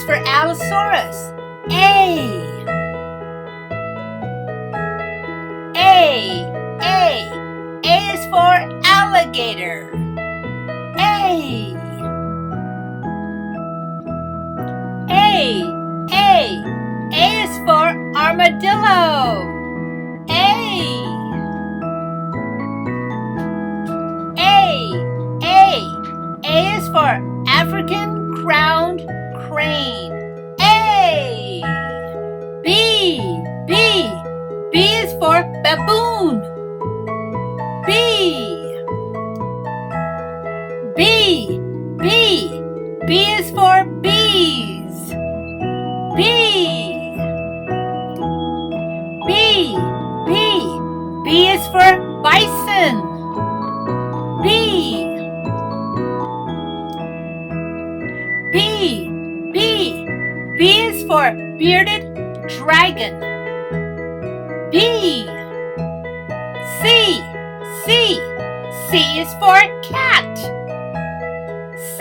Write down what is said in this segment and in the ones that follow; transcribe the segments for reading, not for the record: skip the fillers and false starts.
for Allosaurus. A. A is for alligator. A is for armadillo. A is for African crowned crane. A. B is for baboon. B is for bees. B is for bison. B is for bearded dragon. B. C is for cat. C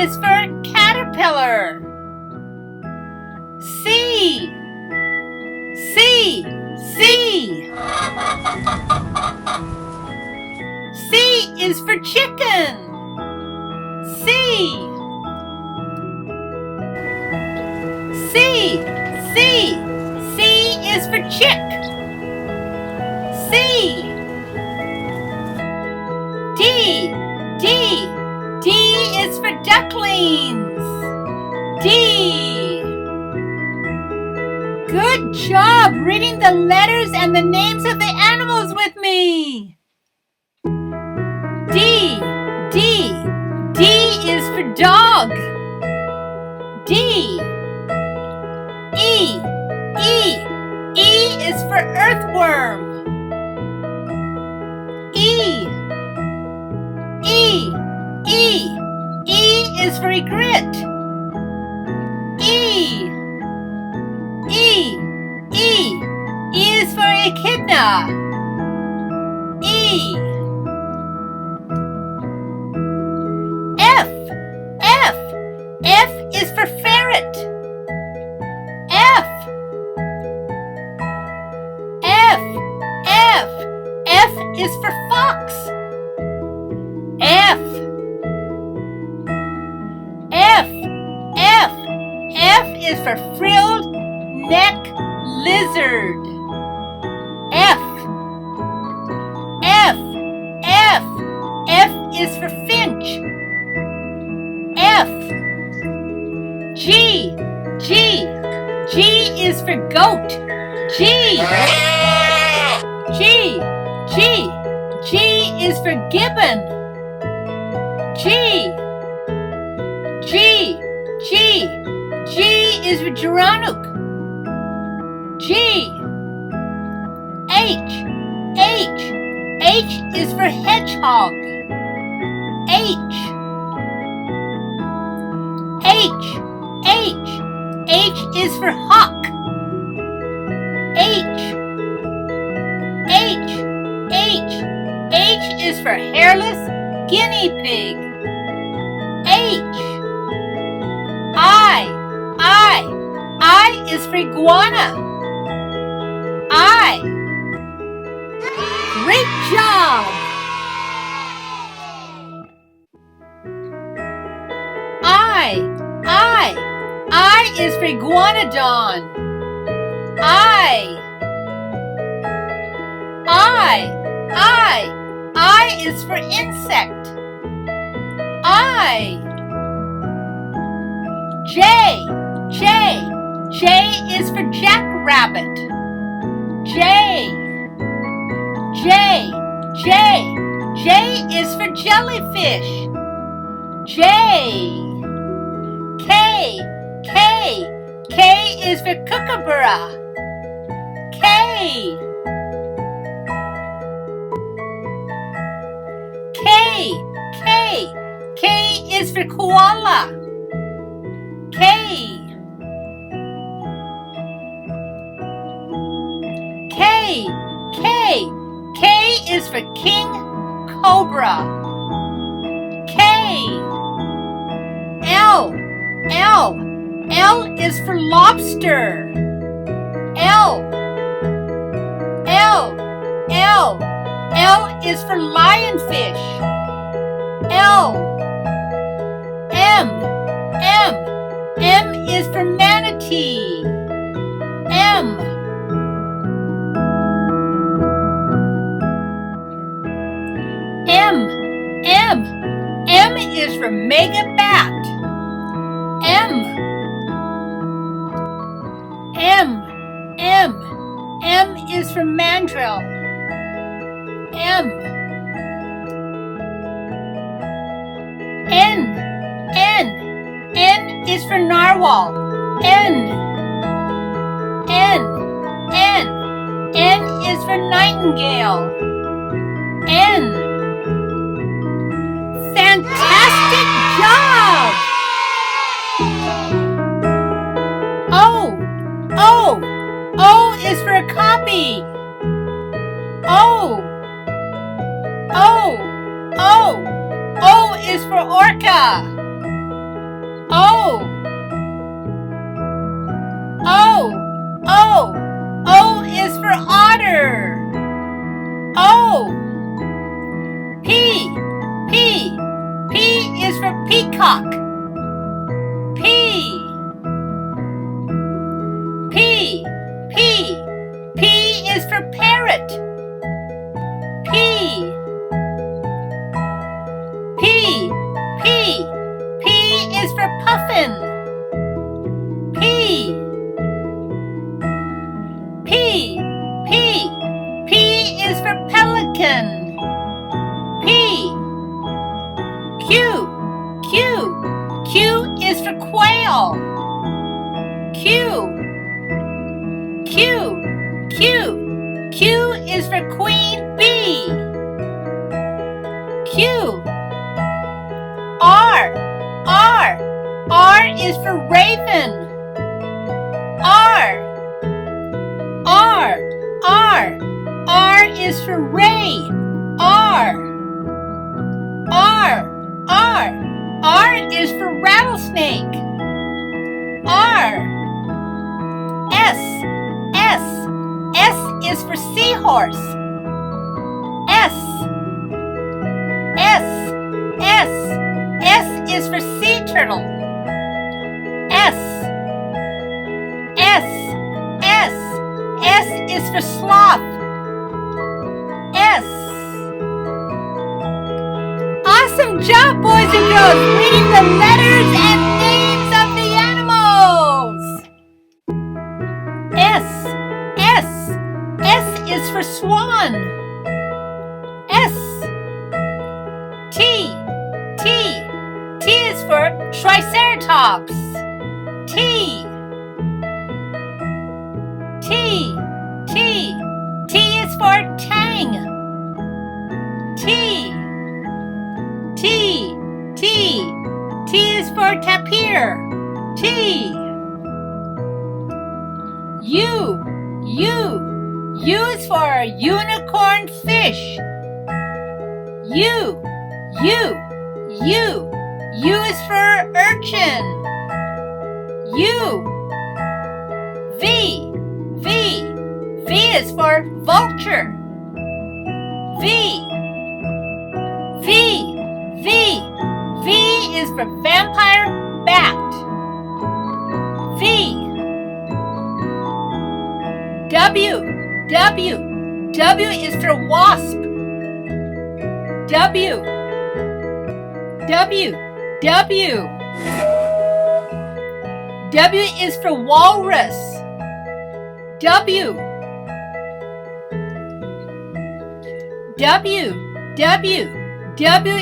is for caterpillar. C is for chicken. C is for chick. C. D is for ducklings. D. Good job reading the letters and the names of the animals with me. D is for dog. D. E is for earthworm. E is for egret. E is for echidna. E. F is for ferret. F is for fox. F is for frilled neck lizard. F is for finch. F. G is for goat. G is for gibbon. G is for gerontic. G. H is for hedgehog. H is for hawk. H is for hairless guinea pig. I is for iguana. I. Great job! I is for iguanodon. I is for insect. I. J is for jackrabbit. J is for jellyfish. J. K is for kookaburra. K is for koala. K is for king cobra. K. L. L is for lobster. L is for lionfish. M is for manatee. M is for megabat. M is for mandrill. N is for narwhal. N is for nightingale. N. Fantastic job! O is for a copy. O is for orca. O is for otter. O. P is for peacock. P is for parrot. P is for puffin. P is for pelican. Q is for quail. Q is for queen bee. Q. R is for raven. R is for ray. R is for rattlesnake. R. S is for seahorse. S is for sea turtle. S is for sloth. S. Awesome job, boys and girls, reading the letters and names of the animals. S is for swan. S. T is for triceratops. T is for tang. T is for tapir. T. U is for unicorn fish. U is for urchin. U. V is for vulture. V is for vampire bat. V. W is for wasp. W is for walrus. W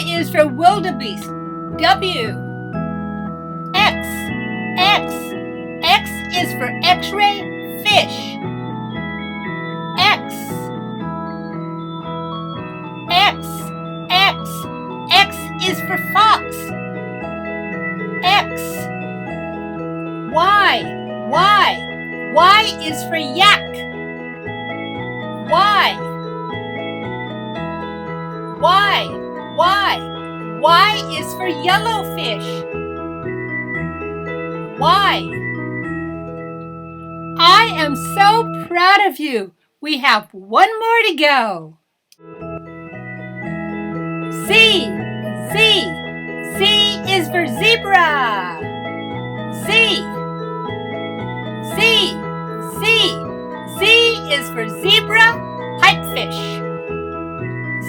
is for wildebeest. W. X is for X-ray fish. X is for fox. X. Y is for yak. Y Y is for yellowfish. Y. I am so proud of you. We have one more to go. Z. Z. Z is for zebra. Z. Z. Z. Z is for zebra pipefish.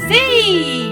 Z.